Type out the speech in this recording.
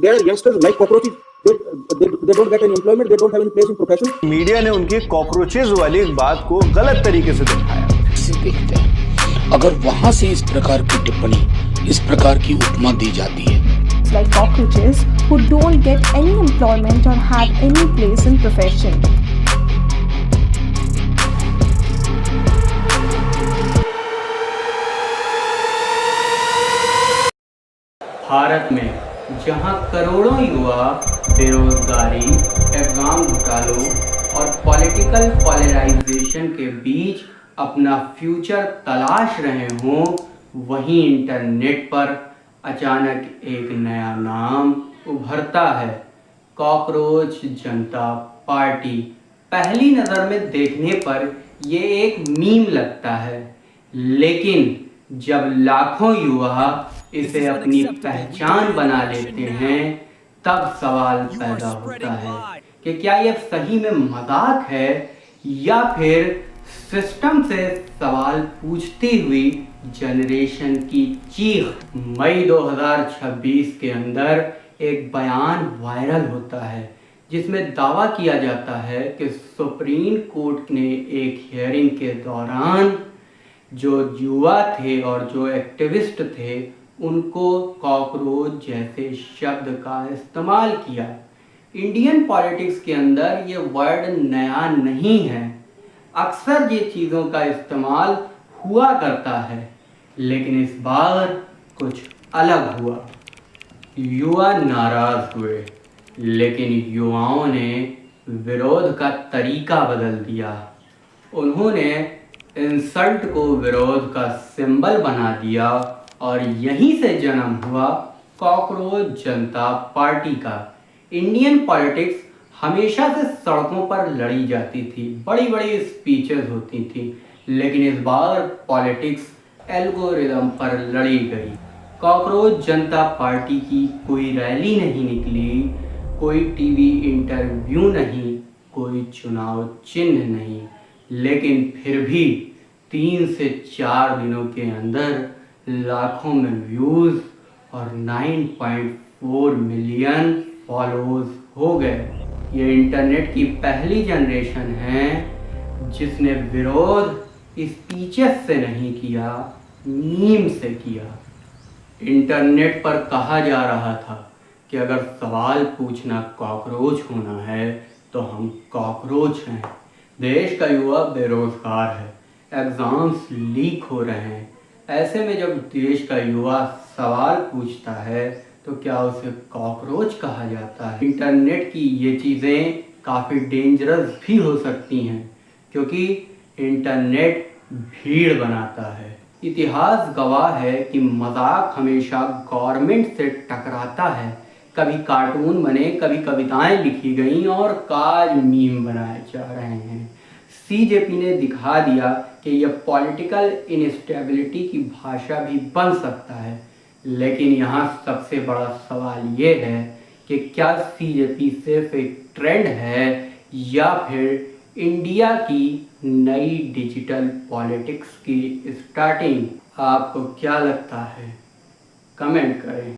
their youngsters like cockroaches. They don't get any employment. They don't have any place in profession. Media ने उनकी cockroaches वाली बात को गलत तरीके से दिखाया। देखते हैं अगर वहां से इस प्रकार की टिप्पणी, इस प्रकार की उपमा दी जाती है, like cockroaches who don't get any employment or have any place in profession. Bharat में जहां करोड़ों युवा बेरोजगारी, एग्जाम घोटालों और पॉलिटिकल पोलराइजेशन के बीच अपना फ्यूचर तलाश रहे हों, वहीं इंटरनेट पर अचानक एक नया नाम उभरता है, कॉकरोच जनता पार्टी। पहली नज़र में देखने पर ये एक मीम लगता है, लेकिन जब लाखों युवा इसे अपनी पहचान बना लेते हैं, तब सवाल पैदा होता है कि क्या यह सही में मजाक है या फिर सिस्टम से सवाल पूछती हुई जनरेशन की चीख। मई 2026 के अंदर एक बयान वायरल होता है जिसमें दावा किया जाता है कि सुप्रीम कोर्ट ने एक हियरिंग के दौरान जो युवा थे और जो एक्टिविस्ट थे उनको कॉकरोच जैसे शब्द का इस्तेमाल किया। इंडियन पॉलिटिक्स के अंदर ये वर्ड नया नहीं है, अक्सर ये चीज़ों का इस्तेमाल हुआ करता है, लेकिन इस बार कुछ अलग हुआ। युवा नाराज हुए, लेकिन युवाओं ने विरोध का तरीका बदल दिया। उन्होंने इंसल्ट को विरोध का सिंबल बना दिया और यहीं से जन्म हुआ कॉकरोच जनता पार्टी का। इंडियन पॉलिटिक्स हमेशा से सड़कों पर लड़ी जाती थी, बड़ी बड़ी स्पीचेस होती थी, लेकिन इस बार पॉलिटिक्स एल्गोरिदम पर लड़ी गई। कॉकरोच जनता पार्टी की कोई रैली नहीं निकली, कोई टीवी इंटरव्यू नहीं, कोई चुनाव चिन्ह नहीं, लेकिन फिर भी 3 से 4 दिनों के अंदर लाखों में व्यूज़ और 9.4 मिलियन फॉलोअर्स हो गए। ये इंटरनेट की पहली जनरेशन है जिसने विरोध स्पीचेस से नहीं किया, मीम से किया। इंटरनेट पर कहा जा रहा था कि अगर सवाल पूछना कॉकरोच होना है तो हम कॉकरोच हैं। देश का युवा बेरोजगार है, एग्ज़ाम्स लीक हो रहे हैं, ऐसे में जब देश का युवा सवाल पूछता है तो क्या उसे कॉकरोच कहा जाता है? इंटरनेट की ये चीज़ें काफ़ी डेंजरस भी हो सकती हैं, क्योंकि इंटरनेट भीड़ बनाता है। इतिहास गवाह है कि मजाक हमेशा गवर्नमेंट से टकराता है। कभी कार्टून बने, कभी कविताएं लिखी गईं और काज मीम बनाए जा रहे हैं। सीजेपी ने दिखा दिया कि यह पॉलिटिकल इनस्टेबिलिटी की भाषा भी बन सकता है, लेकिन यहाँ सबसे बड़ा सवाल ये है कि क्या सीजेपी सिर्फ एक ट्रेंड है या फिर इंडिया की नई डिजिटल पॉलिटिक्स की स्टार्टिंग? आपको क्या लगता है? कमेंट करें।